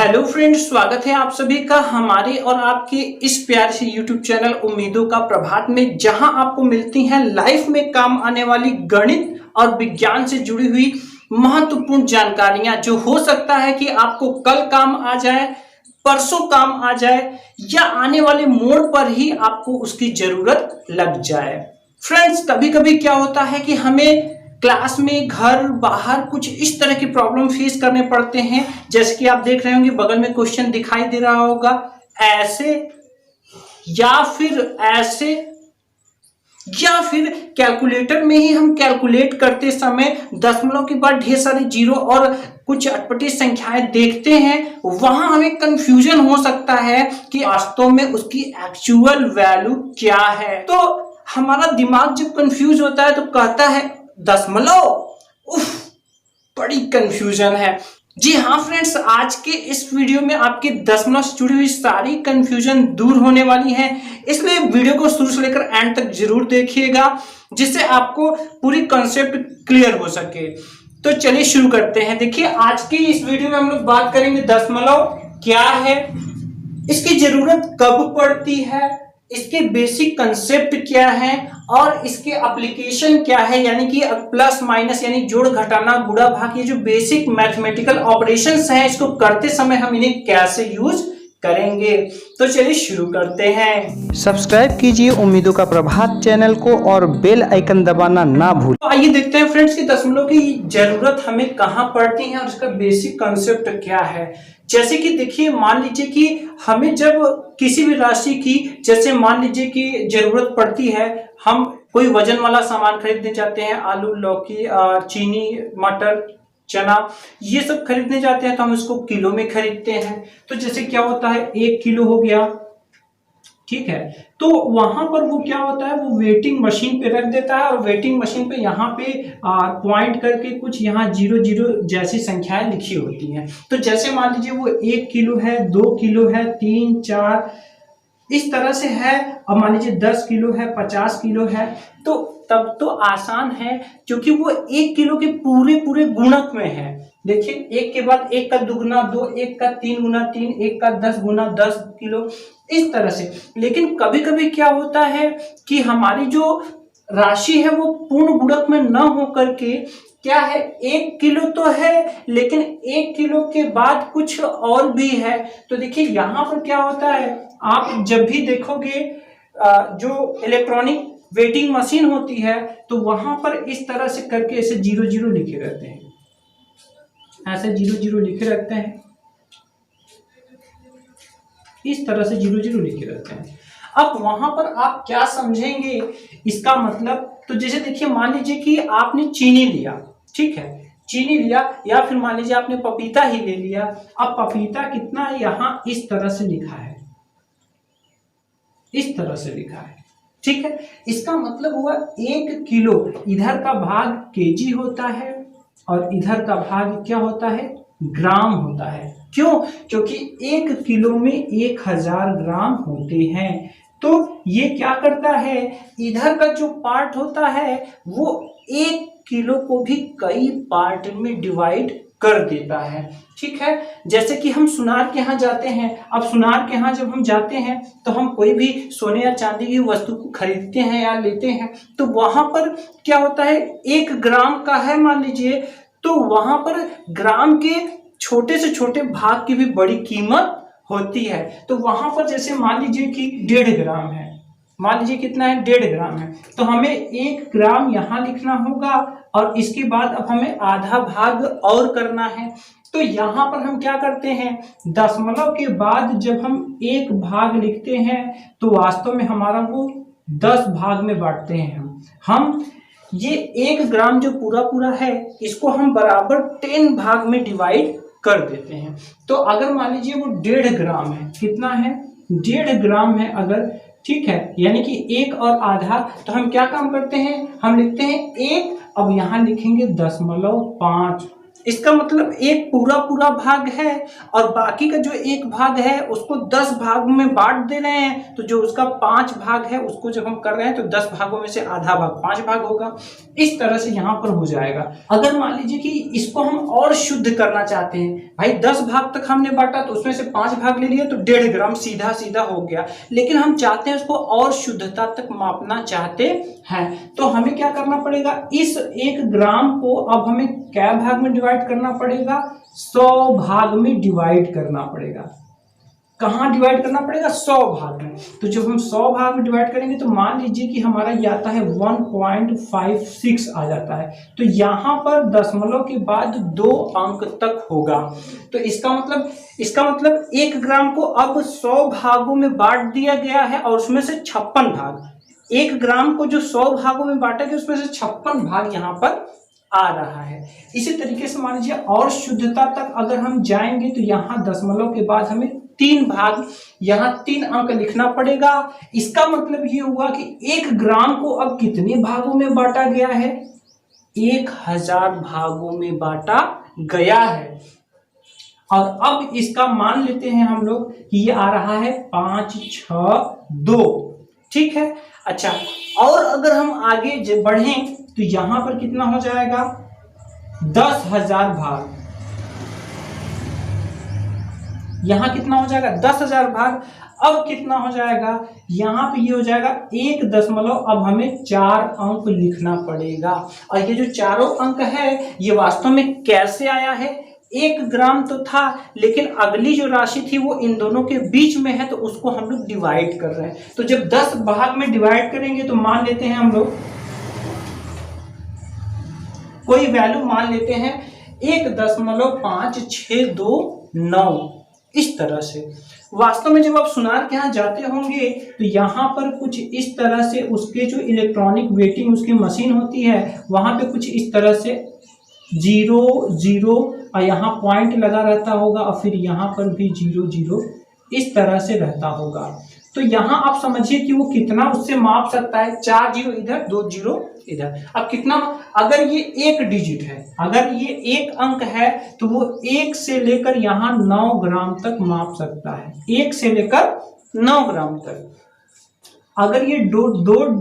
Hello friends, स्वागत है आप सभी का हमारे और आपके इस प्यारे से यूट्यूब चैनल उम्मीदों का प्रभात में, जहां आपको मिलती हैं लाइफ में काम आने वाली गणित और विज्ञान से जुड़ी हुई महत्वपूर्ण जानकारियां, जो हो सकता है कि आपको कल काम आ जाए, परसों काम आ जाए या आने वाले मोड़ पर ही आपको उसकी जरूरत लग जाए। फ्रेंड्स, कभी कभी क्या होता है कि हमें क्लास में, घर, बाहर कुछ इस तरह की प्रॉब्लम फेस करने पड़ते हैं, जैसे कि आप देख रहे होंगे बगल में क्वेश्चन दिखाई दे रहा होगा, ऐसे या फिर ऐसे, या फिर कैलकुलेटर में ही हम कैलकुलेट करते समय दशमलव के बाद ढेर सारे जीरो और कुछ अटपटी संख्याएं देखते हैं, वहां हमें कंफ्यूजन हो सकता है कि वास्तव में उसकी एक्चुअल वैल्यू क्या है। तो हमारा दिमाग जब कंफ्यूज होता है तो कहता है दशमलव, उफ, बड़ी कंफ्यूजन है। जी हाँ फ्रेंड्स, आज के इस वीडियो में आपके दशमलव से जुड़ी हुई सारी कंफ्यूजन दूर होने वाली है, इसलिए वीडियो को शुरू से लेकर एंड तक जरूर देखिएगा, जिससे आपको पूरी कॉन्सेप्ट क्लियर हो सके। तो चलिए शुरू करते हैं। देखिए, आज की इस वीडियो में हम लोग बात करेंगे दशमलव क्या है, इसकी जरूरत कब पड़ती है, इसके बेसिक कंसेप्ट क्या है और इसके एप्लीकेशन क्या है, यानी कि प्लस माइनस यानी जोड़ घटाना गुणा भाग, ये जो बेसिक मैथमेटिकल ऑपरेशंस हैं, इसको करते समय हम इन्हें कैसे यूज करेंगे। तो चलिए शुरू करते हैं। सब्सक्राइब कीजिए उम्मीदों का प्रभात चैनल को और बेल आइकन दबाना ना भूलें। तो आइए देखते हैं फ्रेंड्स कि दशमलव की जरूरत हमें कहां पड़ती है और इसका बेसिक कंसेप्ट क्या है। जैसे कि देखिए, मान लीजिए कि हमें जब किसी भी राशि की, जैसे मान लीजिए कि जरूरत पड़ती है, हम कोई वजन वाला सामान खरीदने जाते हैं, आलू, लौकी, चीनी, मटर, चना, ये सब खरीदने जाते हैं तो हम इसको किलो में खरीदते हैं। तो जैसे क्या होता है, 1 किलो हो गया, ठीक है। तो वहां पर वो क्या होता है, वो वेटिंग मशीन पे रख देता है और वेटिंग मशीन पे यहाँ पे पॉइंट करके कुछ यहाँ 0 जैसी संख्याएं लिखी होती हैं। तो जैसे मान लीजिए वो 1 किलो है, 2 किलो है, 3, 4 इस तरह से है, अब मान लीजिए 10 किलो है, 50 किलो है, तो तब तो आसान है क्योंकि वो 1 किलो के पूरे पूरे गुणक में है। देखिए, 1 के बाद 1 का दुगुना 2, 1 का 3 गुना 3, 1 का 10 गुना 10 किलो, इस तरह से। लेकिन कभी कभी क्या होता है कि हमारी जो राशि है वो पूर्ण गुणक में न हो करके क्या है, 1 किलो तो है लेकिन 1 किलो के बाद कुछ और भी है। तो देखिए यहाँ पर क्या होता है, आप जब भी देखोगे जो इलेक्ट्रॉनिक वेटिंग मशीन होती है तो वहां पर इस तरह से करके ऐसे 0 लिखे रहते हैं, ऐसे 0 लिखे रहते हैं, इस तरह से 0 लिखे रहते हैं। अब वहां पर आप क्या समझेंगे इसका मतलब, तो जैसे देखिए, मान लीजिए कि आपने चीनी लिया, ठीक है, चीनी लिया, या फिर मान लीजिए आपने पपीता ही ले लिया। अब पपीता कितना है, यहां इस तरह से लिखा है, इस तरह से लिखा है, ठीक है। इसका मतलब हुआ 1 किलो, इधर का भाग केजी होता है और इधर का भाग क्या होता है, ग्राम होता है। क्यों? क्योंकि 1 किलो में 1000 ग्राम होते हैं। तो ये क्या करता है, इधर का जो पार्ट होता है वो 1 किलो को भी कई पार्ट में डिवाइड कर देता है, ठीक है। जैसे कि हम सुनार के यहाँ जाते हैं, अब सुनार के यहाँ जब हम जाते हैं तो हम कोई भी सोने या चांदी की वस्तु को खरीदते हैं या लेते हैं, तो वहां पर क्या होता है, 1 ग्राम का है मान लीजिए, तो वहां पर ग्राम के छोटे से छोटे भाग की भी बड़ी कीमत होती है। तो वहां पर जैसे मान लीजिए कि 1.5 ग्राम है, मान लीजिए कितना है, 1.5 ग्राम है, तो हमें 1 ग्राम यहां लिखना होगा और इसके बाद अब हमें आधा भाग और करना है। तो यहां पर हम क्या करते हैं, दशमलव के बाद जब हम 1 भाग लिखते हैं तो वास्तव में हमारा वो 10 भाग में बांटते हैं। हम ये 1 ग्राम जो पूरा पूरा है इसको हम बराबर 10 भाग में डिवाइड कर देते हैं। तो अगर मान लीजिए वो 1.5 ग्राम है, कितना है, 1.5 ग्राम है अगर, ठीक है, यानी कि 1 और आधा, तो हम क्या काम करते हैं, हम लिखते हैं 1, अब यहां लिखेंगे 0.5, इसका मतलब एक पूरा पूरा भाग है और बाकी का जो एक भाग है उसको 10 भाग में बांट दे रहे हैं, तो जो उसका 5 भाग है उसको जब हम कर रहे हैं तो 10 भागों में से आधा भाग 5 भाग होगा। इस तरह से यहाँ पर हो जाएगा। अगर मान लीजिए कि इसको हम और शुद्ध करना चाहते हैं, भाई 10 भाग तक हमने बांटा तो उसमें से 5 भाग ले लिया तो 1.5 ग्राम सीधा सीधा हो गया, लेकिन हम चाहते हैं उसको और शुद्धता तक मापना चाहते हैं, तो हमें क्या करना पड़ेगा, इस 1 ग्राम को अब हमें क्या भाग में डिवाइड करना पड़ेगा, 100 भाग में डिवाइड करना पड़ेगा। कहां डिवाइड करना पड़ेगा, 100 भाग में। तो जब हम 100 भाग में डिवाइड करेंगे तो मान लीजिए कि हमारा ये आता है 1.56 आ जाता है, तो यहां पर दशमलव के बाद 2 अंक तक होगा। तो इसका मतलब 1 ग्राम को अब 100 भागों में बांट दिया गया है और उसमें से 56 भाग, 1 ग्राम को जो 100 भागों में बांटा गया उसमें से 56 भाग यहाँ पर आ रहा है। इसी तरीके से मान लीजिए और शुद्धता तक अगर हम जाएंगे तो यहाँ दशमलव के बाद हमें 3 भाग, यहाँ 3 अंक लिखना पड़ेगा। इसका मतलब ये हुआ कि 1 ग्राम को अब कितने भागों में बांटा गया है, 1000 भागों में बांटा गया है। और अब इसका मान लेते हैं हम लोग कि ये आ रहा है 562, ठीक है। अच्छा, और अगर हम आगे बढ़ें तो यहां पर कितना हो जाएगा, 10,000 भाग, यहां कितना हो जाएगा 10,000 भाग। अब कितना हो जाएगा, यहां पे ये हो जाएगा 1 दशमलव, अब हमें 4 अंक लिखना पड़ेगा। और ये जो चारों अंक है ये वास्तव में कैसे आया है, 1 ग्राम तो था लेकिन अगली जो राशि थी वो इन दोनों के बीच में है, तो उसको हम लोग डिवाइड कर रहे हैं। तो जब 10 भाग में डिवाइड करेंगे तो मान लेते हैं हम लोग कोई वैल्यू मान लेते हैं 1.562 इस तरह से। वास्तव में जब आप सुनार के यहाँ जाते होंगे तो यहाँ पर कुछ इस तरह से उसके जो इलेक्ट्रॉनिक वेटिंग उसकी मशीन होती है वहां पे कुछ इस तरह से 0 0 और यहाँ पॉइंट लगा रहता होगा और फिर यहाँ पर भी 0 0 इस तरह से रहता होगा। तो यहाँ आप समझिए कि वो कितना उससे माप सकता है, 4 0 इधर 2 0 इधर। अब कितना, अगर ये 1 डिजिट है, अगर ये 1 अंक है तो वो 1 से लेकर यहाँ 9 ग्राम तक माप सकता है, 1 से लेकर 9 ग्राम तक। अगर ये दो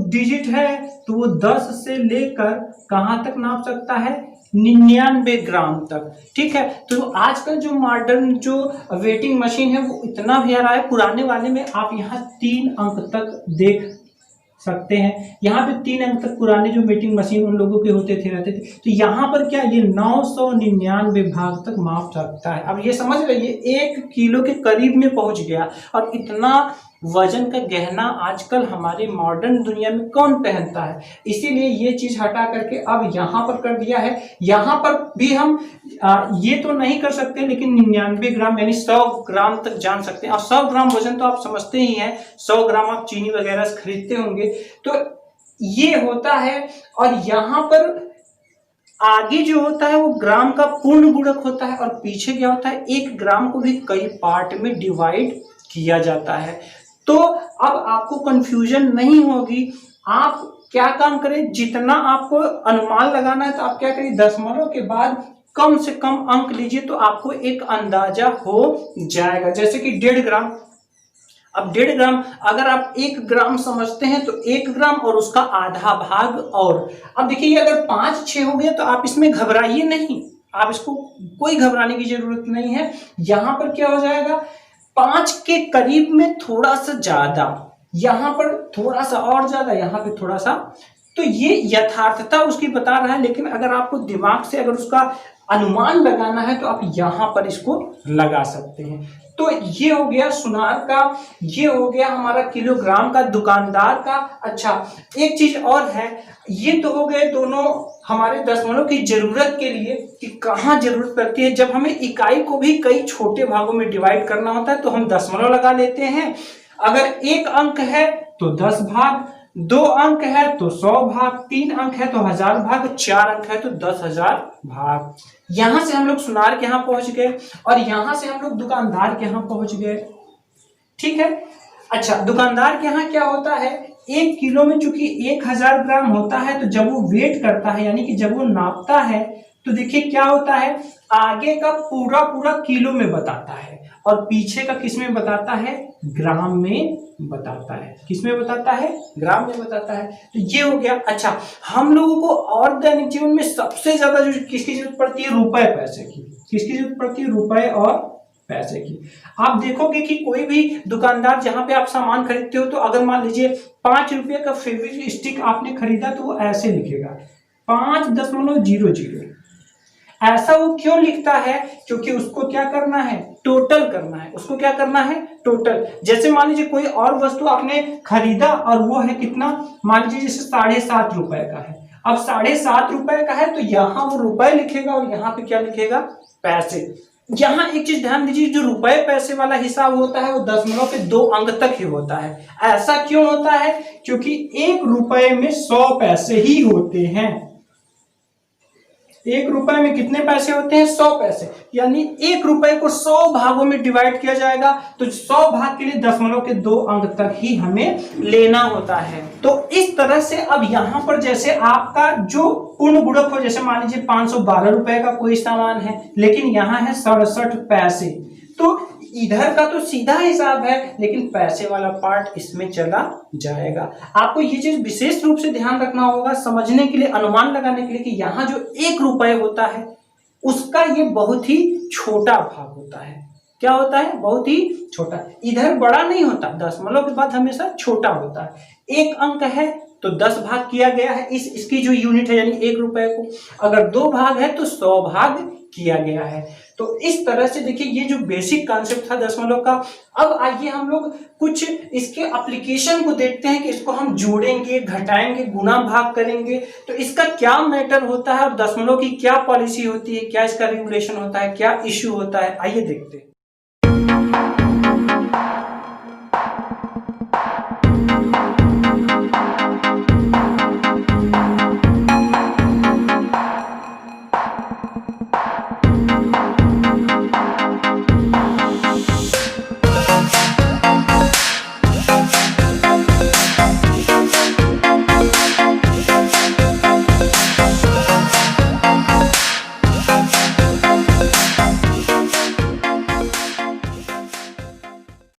डिजिट है तो वो 10 से लेकर कहाँ तक नाप सकता है, 99 ग्राम तक, ठीक है। तो आजकल जो मॉडर्न जो वेटिंग मशीन है वो इतना भी आ रहा है, पुराने वाले में आप यहाँ 3 अंक तक देख सकते हैं, यहाँ पे 3 अंक तक पुराने जो वेटिंग मशीन उन लोगों के होते थे रहते थे। तो यहाँ पर क्या ये 999 भाग तक माप सकता है। अब ये समझ रहिए 1 किलो के करीब में पहुंच गया, और इतना वजन का गहना आजकल हमारे मॉडर्न दुनिया में कौन पहनता है, इसीलिए ये चीज हटा करके अब यहाँ पर कर दिया है। यहाँ पर भी हम ये तो नहीं कर सकते लेकिन 99 ग्राम यानी 100 ग्राम तक जान सकते हैं। और 100 ग्राम वजन तो आप समझते ही हैं, 100 ग्राम आप चीनी वगैरह खरीदते होंगे, तो ये होता है। और यहाँ पर आगे जो होता है वो ग्राम का पूर्ण गुणक होता है, और पीछे क्या होता है, 1 ग्राम को भी कई पार्ट में डिवाइड किया जाता है। तो अब आपको कंफ्यूजन नहीं होगी। आप क्या काम करें, जितना आपको अनुमान लगाना है तो आप क्या करिए, दशमलव के बाद कम से कम अंक लीजिए तो आपको एक अंदाजा हो जाएगा। जैसे कि 1.5 ग्राम, अब 1.5 ग्राम अगर आप 1 ग्राम समझते हैं तो 1 ग्राम और उसका आधा भाग। और अब देखिए अगर 5 6 हो गया तो आप इसमें घबराइए नहीं, आप इसको कोई घबराने की जरूरत नहीं है। यहां पर क्या हो जाएगा, 5 के करीब में थोड़ा सा ज्यादा, यहां पर थोड़ा सा और ज्यादा, यहां पे थोड़ा सा, तो ये यथार्थता उसकी बता रहा है। लेकिन अगर आपको दिमाग से अगर उसका अनुमान लगाना है तो आप यहां पर इसको लगा सकते हैं। तो ये हो गया सुनार का, ये हो गया हमारा किलोग्राम का, दुकानदार का। अच्छा, एक चीज और है, ये तो हो गए दोनों हमारे दशमलव की जरूरत के लिए कि कहाँ जरूरत पड़ती है। जब हमें इकाई को भी कई छोटे भागों में डिवाइड करना होता है तो हम दशमलव लगा लेते हैं। अगर 1 अंक है तो 10 भाग, 2 अंक है तो 100 भाग, 3 अंक है तो 1000 भाग, 4 अंक है तो 10,000 भाग। यहां से हम लोग सुनार के यहां पहुंच गए और यहां से हम लोग दुकानदार के यहां पहुंच गए, ठीक है। अच्छा, दुकानदार के यहां क्या होता है, 1 किलो में चूंकि 1000 ग्राम होता है तो जब वो वेट करता है यानी कि जब वो नापता है तो देखिए क्या होता है, आगे का पूरा पूरा किलो में बताता है और पीछे का किस में बताता है, ग्राम में बताता है। किस में बताता है, ग्राम में बताता है। तो ये हो गया। अच्छा, हम लोगों को और दैनिक जीवन में सबसे ज्यादा जो किसकी जरूरत पड़ती है, रुपए पैसे की। किसकी जरूरत पड़ती है, रुपए और पैसे की। आप देखोगे कि कोई भी दुकानदार जहां पे आप सामान खरीदते हो, तो अगर मान लीजिए 5 रुपए का फेविक्विक स्टिक आपने खरीदा, तो वो ऐसे लिखेगा 5.00। ऐसा वो क्यों लिखता है, क्योंकि उसको क्या करना है, टोटल करना है। उसको क्या करना है, टोटल। जैसे मान लीजिए कोई और वस्तु आपने खरीदा और वो है कितना, मान लीजिए जैसे 7.5 रुपए का है। अब 7.5 रुपए का है, तो यहाँ वो रुपए लिखेगा और यहाँ पे क्या लिखेगा, पैसे। यहाँ एक चीज ध्यान दीजिए, जो रुपए पैसे वाला हिसाब होता है वो 0.2 अंक तक ही होता है। ऐसा क्यों होता है, क्योंकि 1 रुपए में 100 पैसे ही होते हैं। 1 रुपए में कितने पैसे होते हैं, 100 पैसे। यानी 1 रुपए को 100 भागों में डिवाइड किया जाएगा, तो 100 भाग के लिए 0.2 अंक तक ही हमें लेना होता है। तो इस तरह से अब यहाँ पर जैसे आपका जो पूर्ण गुणक हो, जैसे मान लीजिए 512 रुपए का कोई सामान है, लेकिन यहाँ है 67 पैसे, तो इधर का तो सीधा हिसाब है, लेकिन पैसे वाला पार्ट इसमें चला जाएगा। आपको ये चीज विशेष रूप से ध्यान रखना होगा, समझने के लिए, अनुमान लगाने के लिए, कि यहाँ जो 1 रुपए होता है उसका ये बहुत ही छोटा भाग होता है। क्या होता है, बहुत ही छोटा। इधर बड़ा नहीं होता, दशमलव के बाद हमेशा छोटा होता है। 1 अंक है तो 10 भाग किया गया है, इसकी जो यूनिट है यानी 1 रुपए को। अगर 2 भाग है तो 100 भाग किया गया है। तो इस तरह से देखिए ये जो बेसिक कॉन्सेप्ट था दशमलव का। अब आइए हम लोग कुछ इसके एप्लीकेशन को देखते हैं कि इसको हम जोड़ेंगे, घटाएंगे, गुना भाग करेंगे, तो इसका क्या मैटर होता है और दशमलव की क्या पॉलिसी होती है, क्या इसका रेगुलेशन होता है, क्या इश्यू होता है, आइए देखते हैं।